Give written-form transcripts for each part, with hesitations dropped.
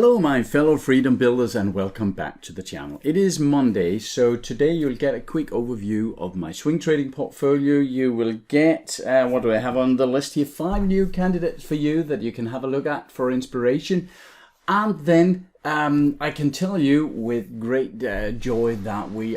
Hello my fellow freedom builders and welcome back to the channel. It is Monday, so today you'll get a quick overview of my swing trading portfolio. You will get, what do I have on the list here? 5 new candidates for you that you can have a look at for inspiration. And then I can tell you with great joy that we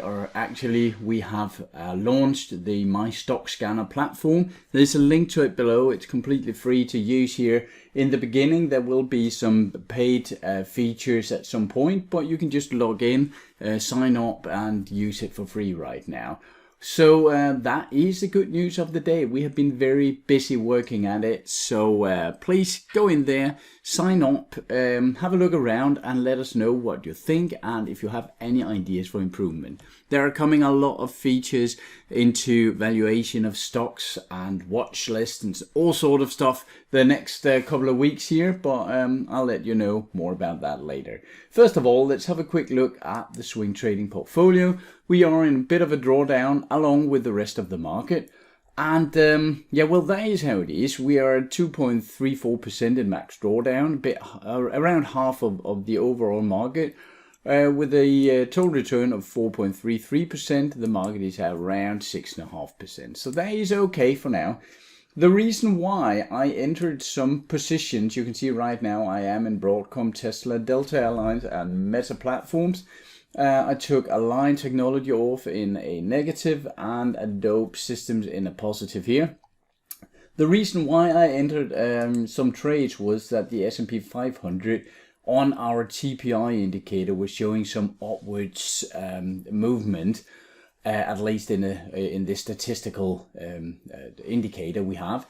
have launched the MyStockScanner platform. There's a link to it below. It's completely free to use here. In the beginning, there will be some paid features at some point, but you can just log in, sign up and use it for free right now. So that is the good news of the day. We have been very busy working at it. So please go in there, sign up, have a look around and let us know what you think and if you have any ideas for improvement. There are coming a lot of features into valuation of stocks and watch lists and all sort of stuff the next couple of weeks here, but I'll let you know more about that later. First of all, let's have a quick look at the swing trading portfolio. We are in a bit of a drawdown along with the rest of the market. And yeah, well, that is how it is. We are at 2.34% in max drawdown, a bit around half of the overall market. With a total return of 4.33%, the market is at around 6.5%. So that is okay for now. The reason why I entered some positions, you can see right now I am in Broadcom, Tesla, Delta Airlines and Meta Platforms. I took Align Technology off in a negative and Adobe Systems in a positive here. The reason why I entered some trades was that the S&P 500 on our TPI indicator was showing some upwards movement, at least in this statistical indicator we have.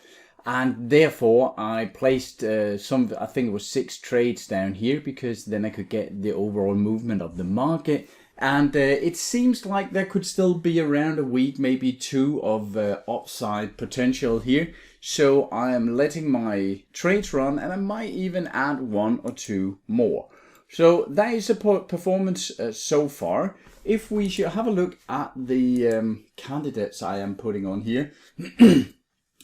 And therefore I placed I think it was 6 trades down here, because then I could get the overall movement of the market. And it seems like there could still be around a week, maybe 2 of upside potential here. So I am letting my trades run and I might even add 1 or 2 more. So that is the performance so far. If we should have a look at the candidates I am putting on here,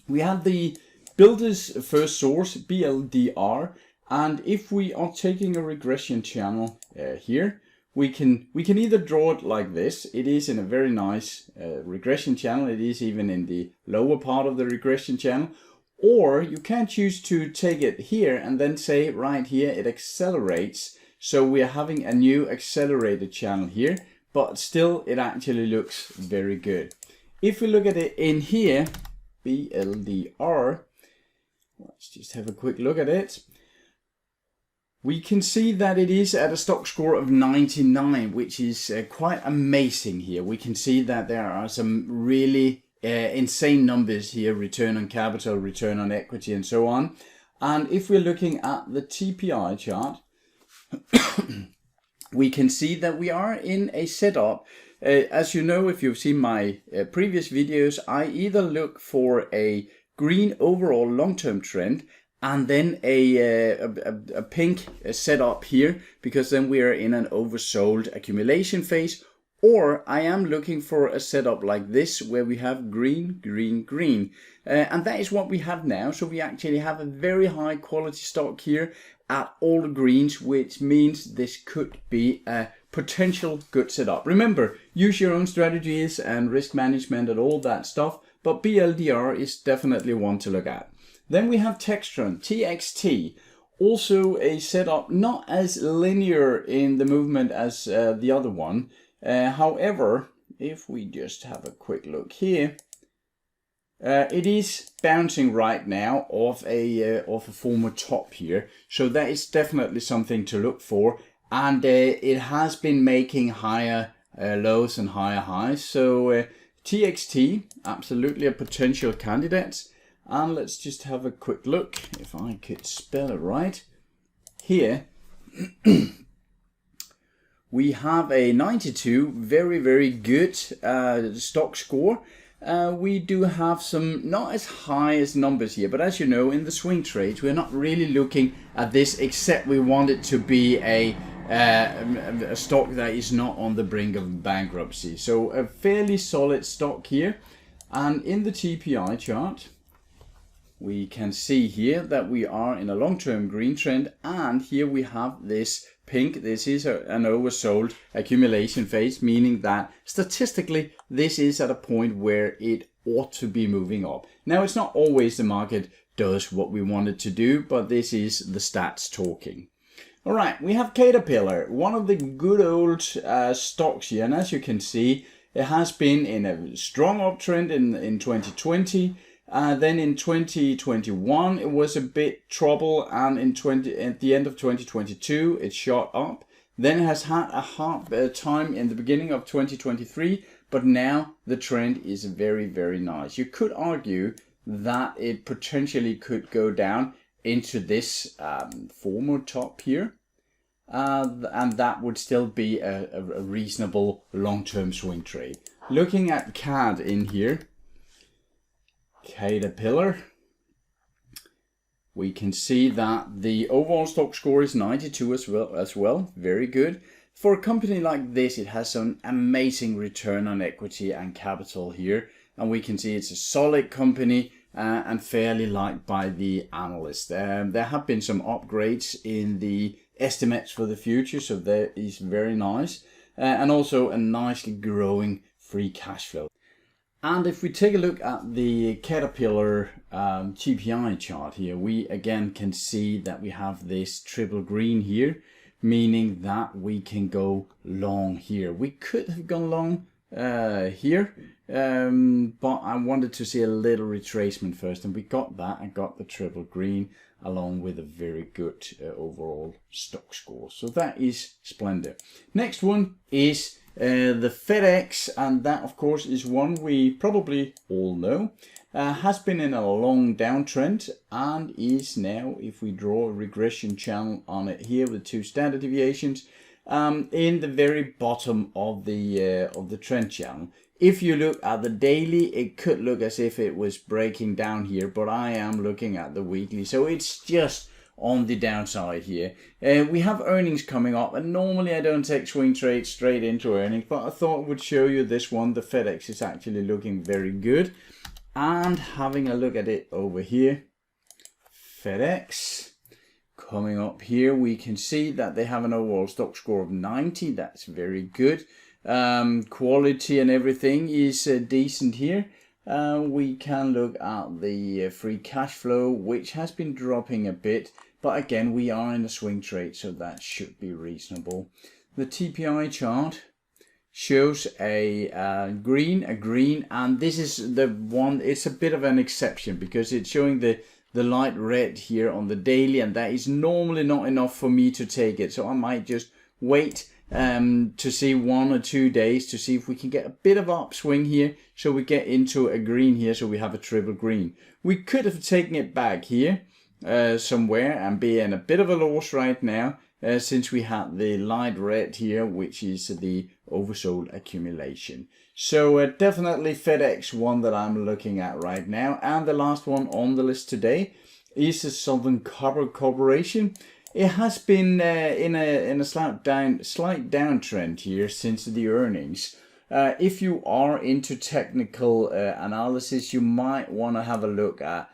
we have the Builders First Source, BLDR, and if we are taking a regression channel here, we can either draw it like this. It is in a very nice regression channel. It is even in the lower part of the regression channel. Or you can choose to take it here and then say right here it accelerates. So we are having a new accelerated channel here, but still it actually looks very good. If we look at it in here, BLDR, let's just have a quick look at it. We can see that it is at a stock score of 99, which is quite amazing here. We can see that there are some really insane numbers here, return on capital, return on equity and so on. And if we're looking at the TPI chart, we can see that we are in a setup. As you know, if you've seen my previous videos, I either look for a green overall long-term trend and then a pink setup here, because then we are in an oversold accumulation phase. Or I am looking for a setup like this where we have green, green, green. And that is what we have now. So we actually have a very high quality stock here at all the greens, which means this could be a potential good setup. Remember, use your own strategies and risk management and all that stuff, but BLDR is definitely one to look at. Then we have Textron, TXT, also a setup not as linear in the movement as the other one. However, if we just have a quick look here, it is bouncing right now off a former top here, so that is definitely something to look for. And it has been making higher lows and higher highs. So TXT, absolutely a potential candidate. And let's just have a quick look, if I could spell it right. Here, we have a 92, very, very good stock score. We do have some not as high as numbers here, but as you know, in the swing trades, we're not really looking at this, except we want it to be a stock that is not on the brink of bankruptcy. So a fairly solid stock here. And in the TPI chart, we can see here that we are in a long-term green trend, and here we have this pink. This is an oversold accumulation phase, meaning that statistically this is at a point where it ought to be moving up. Now, it's not always the market does what we want it to do, but this is the stats talking. All right, we have Caterpillar, one of the good old stocks here, and as you can see, it has been in a strong uptrend in 2020. Then in 2021 it was a bit trouble, and at the end of 2022 it shot up. Then it has had a hard time in the beginning of 2023, but now the trend is very, very nice. You could argue that it potentially could go down into this former top here, and that would still be a reasonable long-term swing trade. Looking at CAD in here, Caterpillar, we can see that the overall stock score is 92 as well. Very good. For a company like this, it has an amazing return on equity and capital here, and we can see it's a solid company and fairly liked by the analysts. There have been some upgrades in the estimates for the future, so that is very nice, and also a nicely growing free cash flow. And if we take a look at the Caterpillar TPI chart here, we again can see that we have this triple green here, meaning that we can go long here. We could have gone long here, but I wanted to see a little retracement first, and we got that. I got the triple green along with a very good overall stock score. So that is splendid. Next one is the FedEx, and that of course is one we probably all know, has been in a long downtrend and is now, if we draw a regression channel on it here with 2 standard deviations, in the very bottom of the trend channel. If you look at the daily, it could look as if it was breaking down here, but I am looking at the weekly, so it's just on the downside here. We have earnings coming up, and normally I don't take swing trades straight into earnings, but I thought I would show you this one. The FedEx is actually looking very good. And having a look at it over here, FedEx coming up here, we can see that they have an overall stock score of 90. That's very good. Quality and everything is decent here. We can look at the free cash flow, which has been dropping a bit, but again we are in a swing trade, so that should be reasonable. The TPI chart shows a green, and this is the one. It's a bit of an exception because it's showing the light red here on the daily, and that is normally not enough for me to take it, so I might just wait to see 1 or 2 days to see if we can get a bit of upswing here, so we get into a green here, so we have a triple green. We could have taken it back here somewhere and be in a bit of a loss right now, since we had the light red here, which is the oversold accumulation. So definitely FedEx one that I'm looking at right now. And the last one on the list today is the Southern Copper Corporation. It has been in a slight downtrend here since the earnings. If you are into technical analysis, you might want to have a look at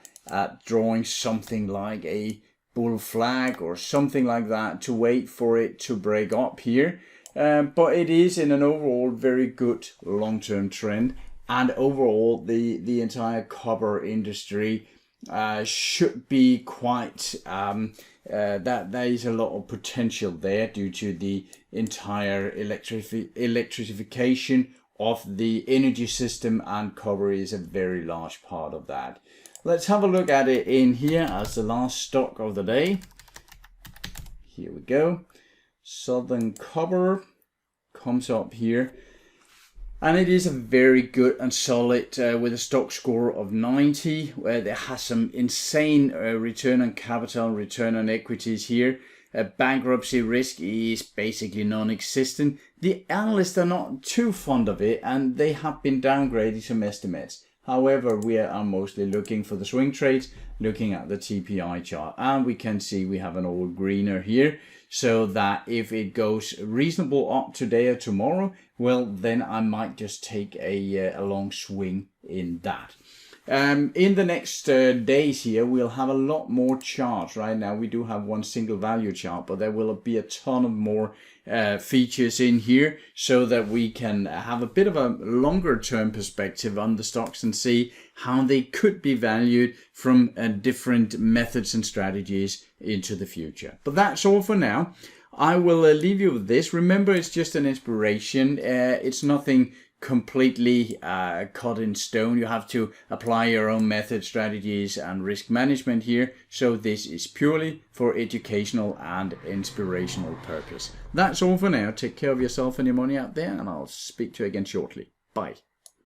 drawing something like a bull flag or something like that to wait for it to break up here. But it is in an overall very good long-term trend, and overall the entire copper industry should be quite that there is a lot of potential there due to the entire electrification of the energy system, and copper is a very large part of that. Let's have a look at it in here as the last stock of the day. Here we go. Southern Copper comes up here, and it is a very good and solid with a stock score of 90, where there has some insane return on capital, return on equities here. Bankruptcy risk is basically non-existent. The analysts are not too fond of it, and they have been downgrading some estimates. However, we are mostly looking for the swing trades, looking at the TPI chart, and we can see we have an old greener here, so that if it goes reasonable up today or tomorrow, well, then I might just take a long swing in that. In the next days here, we'll have a lot more charts. Right now we do have one single value chart, but there will be a ton of more features in here so that we can have a bit of a longer term perspective on the stocks and see how they could be valued from different methods and strategies into the future. But that's all for now. I will leave you with this. Remember, it's just an inspiration. It's nothing completely cut in stone. You have to apply your own method, strategies and risk management here. So this is purely for educational and inspirational purpose. That's all for now. Take care of yourself and your money out there, and I'll speak to you again shortly. Bye.